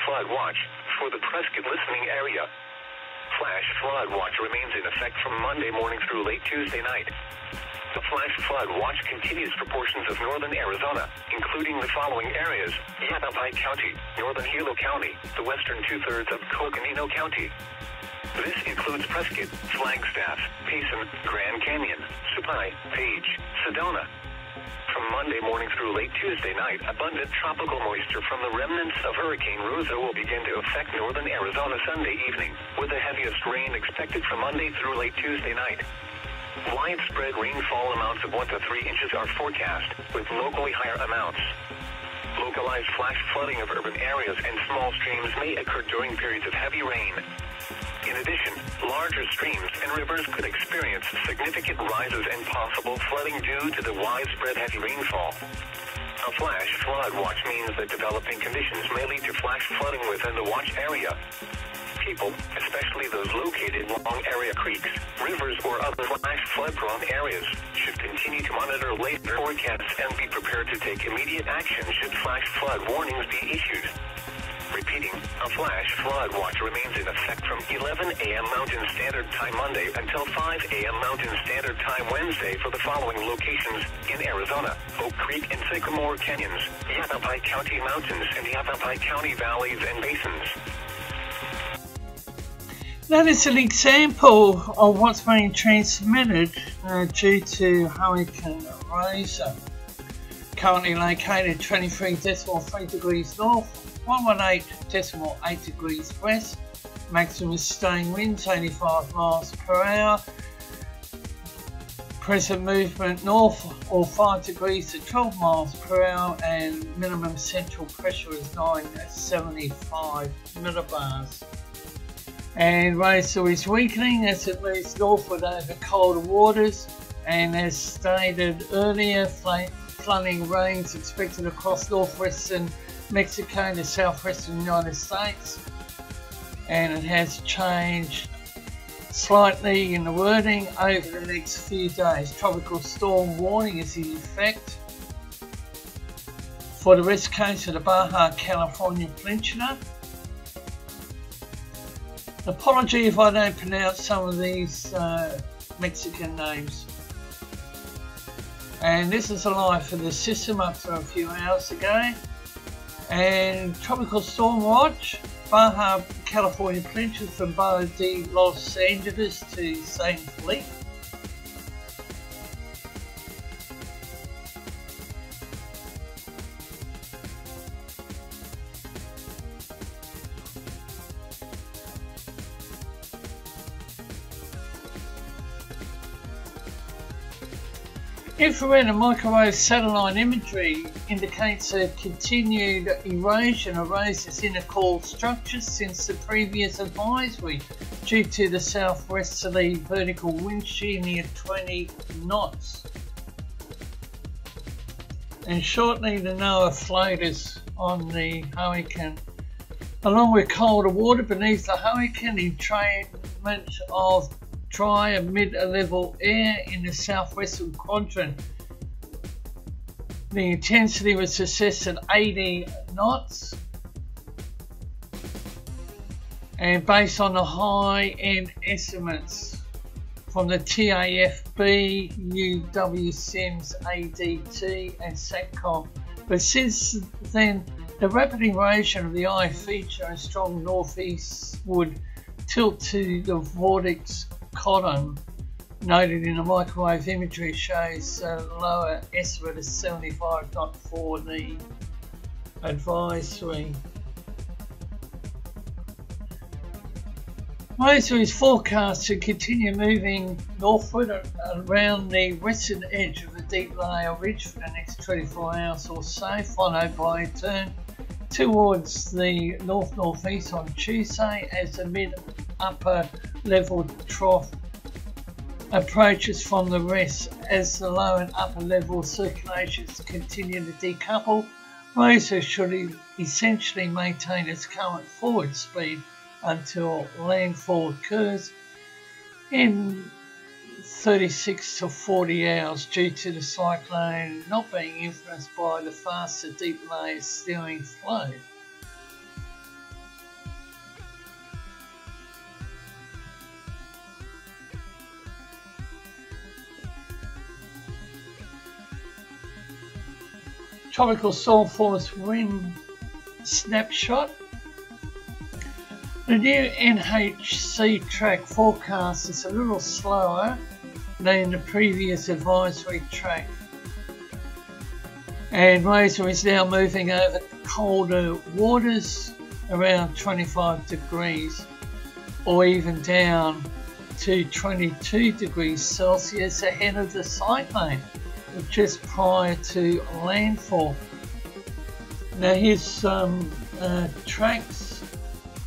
flood watch for the Prescott listening area. Flash flood watch remains in effect from Monday morning through late Tuesday night. The flash flood watch continues for portions of northern Arizona, including the following areas: Yavapai County, northern Hilo County, the western two-thirds of Coconino County. This includes Prescott, Flagstaff, Payson, Grand Canyon, Supai, Page, Sedona. From Monday morning through late Tuesday night, abundant tropical moisture from the remnants of Hurricane Rosa will begin to affect northern Arizona Sunday evening, with the heaviest rain expected from Monday through late Tuesday night. Widespread rainfall amounts of 1 to 3 inches are forecast, with locally higher amounts. Localized flash flooding of urban areas and small streams may occur during periods of heavy rain. In addition, larger streams and rivers could experience significant rises and possible flooding due to the widespread heavy rainfall. A flash flood watch means that developing conditions may lead to flash flooding within the watch area. People, especially those located along area creeks, rivers, or other flash flood-prone areas, should continue to monitor later forecasts and be prepared to take immediate action should flash flood warnings be issued. Repeating, a flash flood watch remains in effect from 11 a.m. Mountain Standard Time Monday until 5 a.m. Mountain Standard Time Wednesday for the following locations in Arizona: Oak Creek and Sycamore Canyons, Yavapai County Mountains, and Yavapai County Valleys and Basins. That is an example of what's being transmitted due to Hurricane Rosa. Currently located 23.3 degrees north, 118.8 degrees west, maximum sustained winds 85 miles per hour, present movement north or 5 degrees to 12 miles per hour, and minimum central pressure is 975 millibars. And Rosa is weakening as it moves northward over colder waters, and as stated earlier, flooding rains expected across northwestern Mexico and the southwestern United States. And it has changed slightly in the wording over the next few days. Tropical storm warning is in effect for the west coast of the Baja California peninsula. Apology if I don't pronounce some of these Mexican names. And this is a live for the system up to a few hours ago. And tropical storm watch, Baja California peninsula from Bahia de Los Angeles to San Felipe. Infrared and microwave satellite imagery indicates a continued erosion of Rosa's inner core structures since the previous advisory due to the southwesterly vertical wind shear near 20 knots. And shortly the NOAA floaters on the hurricane, along with colder water beneath the hurricane, entrainment of dry and mid-level air in the southwestern quadrant. The intensity was assessed at 80 knots, and based on the high-end estimates from the TAFB, UWSIMS, ADT and SATCOM. But since then, the rapid erosion of the eye feature and strong northeastward tilt to the vortex column noted in the microwave imagery shows a lower estimate of 75 knot for the advisory. Rosa is forecast to continue moving northward around the western edge of the deep layer ridge for the next 24 hours or so, followed by a turn towards the north-northeast on Tuesday as the mid-upper level trough approaches from the west. As the low and upper level circulations continue to decouple, Rosa should essentially maintain its current forward speed until landfall occurs in 36 to 40 hours due to the cyclone not being influenced by the faster deep layer steering flow. Tropical Storm Force wind snapshot. The new NHC track forecast is a little slower than the previous advisory track. And Rosa is now moving over colder waters around 25 degrees or even down to 22 degrees Celsius ahead of the cyclone just prior to landfall. Now here's some tracks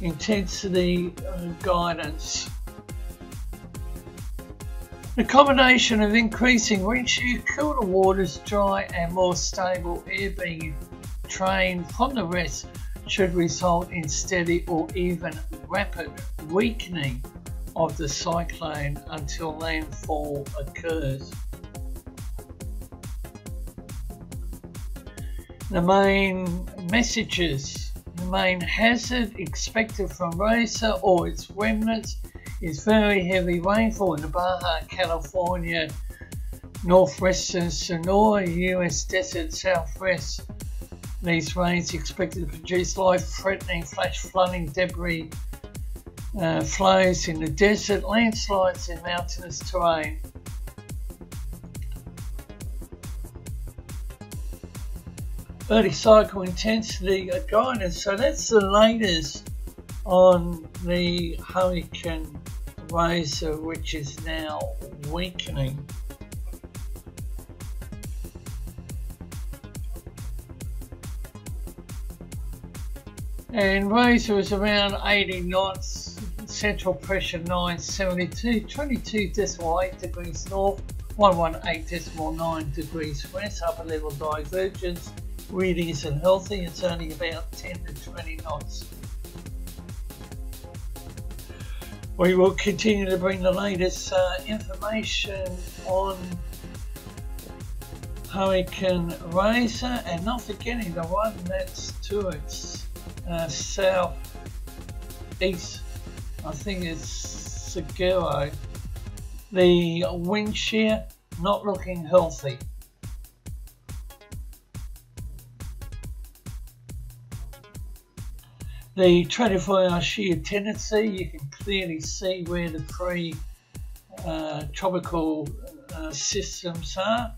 intensity guidance. The combination of increasing wind shear, cooler waters, dry and more stable air being trained from the west should result in steady or even rapid weakening of the cyclone until landfall occurs. The main messages, the main hazard expected from Rosa or its remnants is very heavy rainfall in the Baja California, northwestern Sonora, US desert southwest. These rains expected to produce life-threatening flash flooding, debris flows in the desert, landslides in mountainous terrain. Early cycle intensity guidance. So that's the latest on the Hurricane Rosa, which is now weakening. And Rosa is around 80 knots, central pressure 972, 22.8 degrees north, 118.9 degrees west, upper level divergence. Reading isn't healthy, it's only about 10 to 20 knots. We will continue to bring the latest information on Hurricane Rosa, and not forgetting the one that's to its southeast, I think it's Seguro. The wind shear not looking healthy. The 24-hour shear tendency, you can clearly see where the tropical systems are.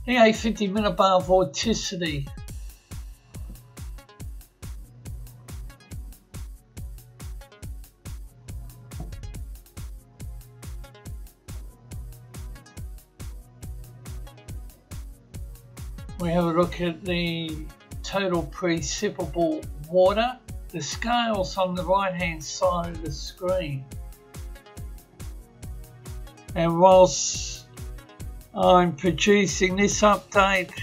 The 850 millibar vorticity. We have a look at the total precipitable water. The scales on the right hand side of the screen. And whilst I'm producing this update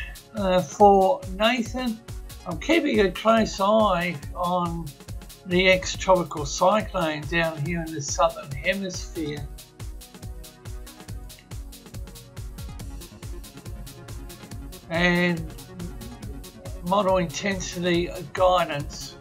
for Nathan, I'm keeping a close eye on the ex-tropical cyclone down here in the southern hemisphere. And model intensity guidance.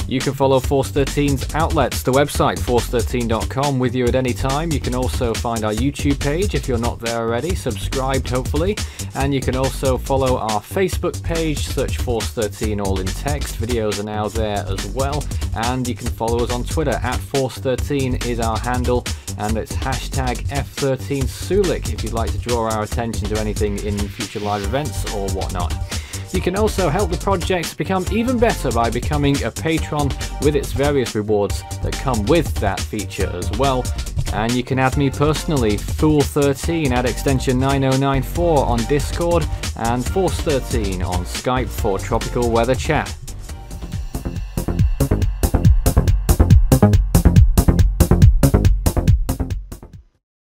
You can follow Force 13's outlets, the website force13.com, with you at any time. You can also find our YouTube page if you're not there already, subscribed hopefully, and you can also follow our Facebook page, search Force 13 all in text. Videos are now there as well, and you can follow us on Twitter at Force 13 is our handle, and it's hashtag F13Sulik if you'd like to draw our attention to anything in future live events or whatnot. You can also help the project become even better by becoming a patron with its various rewards that come with that feature as well. And you can add me personally, Fool13 at extension 9094 on Discord, and Force13 on Skype for tropical weather chat.